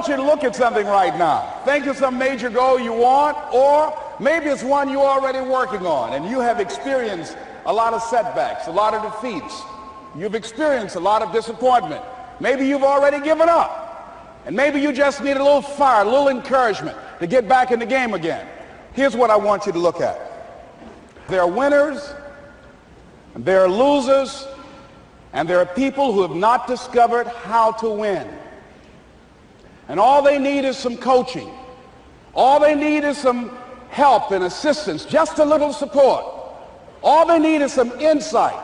you to look at something right now. Think of some major goal you want, or maybe it's one you're already working on and you have experienced a lot of setbacks, a lot of defeats. You've experienced a lot of disappointment. Maybe you've already given up. And maybe you just need a little fire, a little encouragement to get back in the game again. Here's what I want you to look at. There are winners, and there are losers, and there are people who have not discovered how to win. And all they need is some coaching. All they need is some help and assistance, just a little support. All they need is some insight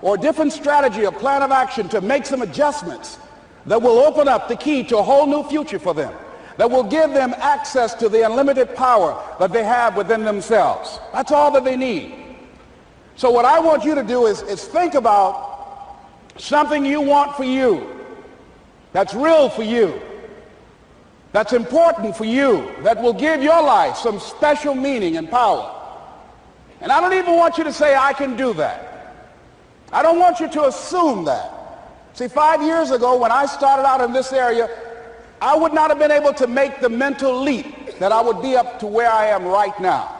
or a different strategy, a plan of action to make some adjustments that will open up the key to a whole new future for them, that will give them access to the unlimited power that they have within themselves. That's all that they need. So what I want you to do is think about something you want for you, that's real for you, that's important for you, that will give your life some special meaning and power. And I don't even want you to say, I can do that. I don't want you to assume that. See, 5 years ago when I started out in this area, I would not have been able to make the mental leap that I would be up to where I am right now.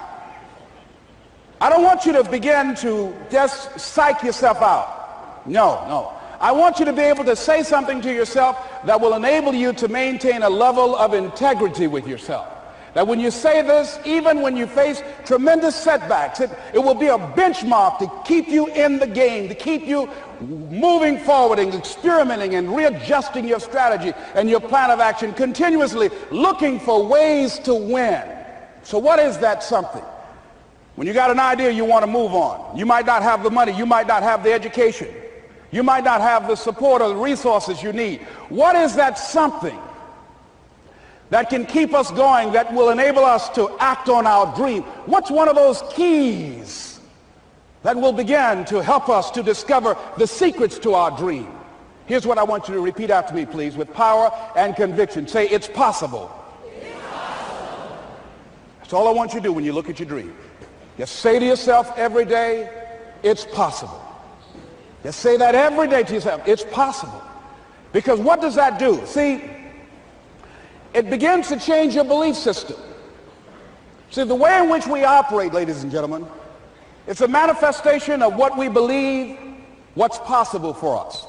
I don't want you to begin to just psych yourself out. No. I want you to be able to say something to yourself that will enable you to maintain a level of integrity with yourself. That when you say this, even when you face tremendous setbacks, it will be a benchmark to keep you in the game, to keep you moving forward and experimenting and readjusting your strategy and your plan of action, continuously looking for ways to win. So what is that something? When you got an idea you want to move on, you might not have the money, you might not have the education, you might not have the support or the resources you need. What is that something that can keep us going, that will enable us to act on our dream? What's one of those keys that will begin to help us to discover the secrets to our dream? Here's what I want you to repeat after me, please, with power and conviction. Say, it's possible. It's possible. That's all I want you to do when you look at your dream. Just say to yourself every day, it's possible. Just say that every day to yourself, it's possible. Because what does that do? See, it begins to change your belief system. See, the way in which we operate, ladies and gentlemen, it's a manifestation of what we believe, what's possible for us.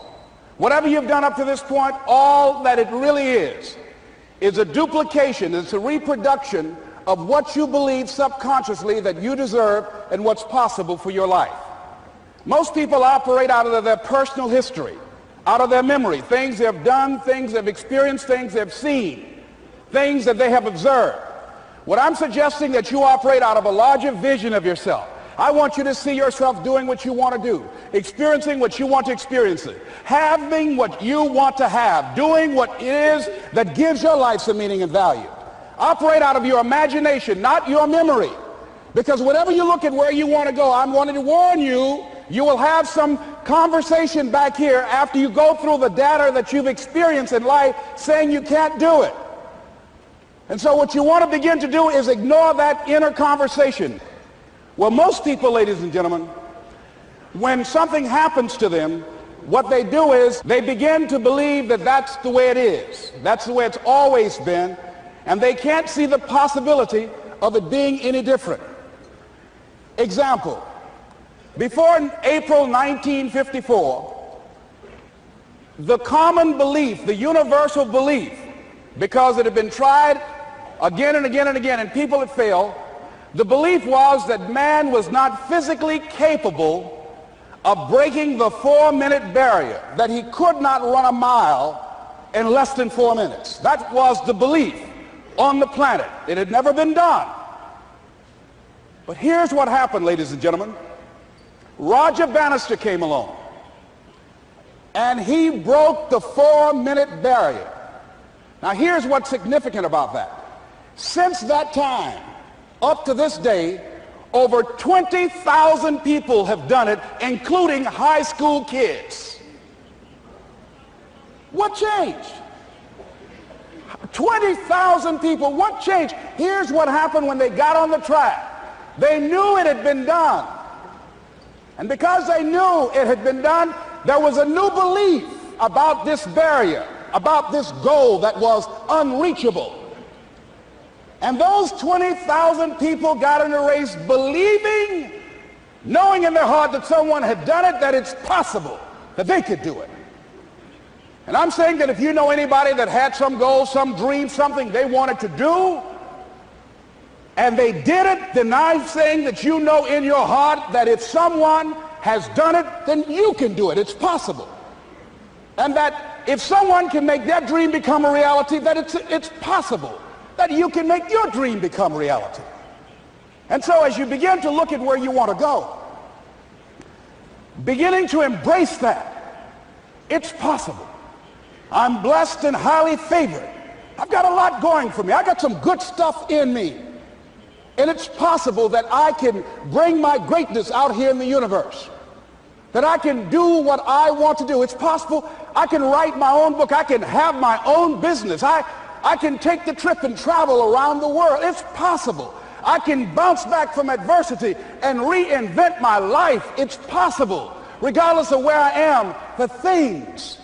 Whatever you've done up to this point, all that it really is a duplication, it's a reproduction of what you believe subconsciously that you deserve and what's possible for your life. Most people operate out of their personal history, out of their memory, things they've done, things they've experienced, things they've seen, things that they have observed. What I'm suggesting that you operate out of a larger vision of yourself. I want you to see yourself doing what you want to do, experiencing what you want to experience, having what you want to have, doing what it is that gives your life some meaning and value. Operate out of your imagination, not your memory. Because whenever you look at where you want to go, I'm wanting to warn you, you will have some conversation back here after you go through the data that you've experienced in life saying you can't do it. And so what you want to begin to do is ignore that inner conversation. Well, most people, ladies and gentlemen, when something happens to them, what they do is they begin to believe that that's the way it is. That's the way it's always been. And they can't see the possibility of it being any different. Example, before April 1954, the common belief, the universal belief, because it had been tried again and again and again and people had failed, the belief was that man was not physically capable of breaking the 4-minute barrier, that he could not run a mile in less than 4 minutes. That was the belief on the planet. It had never been done. But here's what happened, ladies and gentlemen. Roger Bannister came along, and he broke the 4-minute barrier. Now here's what's significant about that. Since that time, up to this day, over 20,000 people have done it, including high school kids. What changed? 20,000 people, what changed? Here's what happened when they got on the track. They knew it had been done. And because they knew it had been done, there was a new belief about this barrier. about this goal that was unreachable. And those 20,000 people got in the race believing, knowing in their heart that someone had done it, that it's possible that they could do it. And I'm saying that if you know anybody that had some goal, some dream, something they wanted to do, and they did it, then I'm saying that you know in your heart that if someone has done it, then you can do it. It's possible. And that if someone can make their dream become a reality, that it's possible that you can make your dream become reality. And so as you begin to look at where you want to go, beginning to embrace that, it's possible. I'm blessed and highly favored. I've got a lot going for me. I got some good stuff in me. And it's possible that I can bring my greatness out here in the universe. That I can do what I want to do. It's possible I can write my own book. I can have my own business. I can take the trip and travel around the world. It's possible. I can bounce back from adversity and reinvent my life. It's possible. Regardless of where I am, the things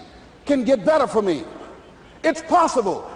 can get better for me. It's possible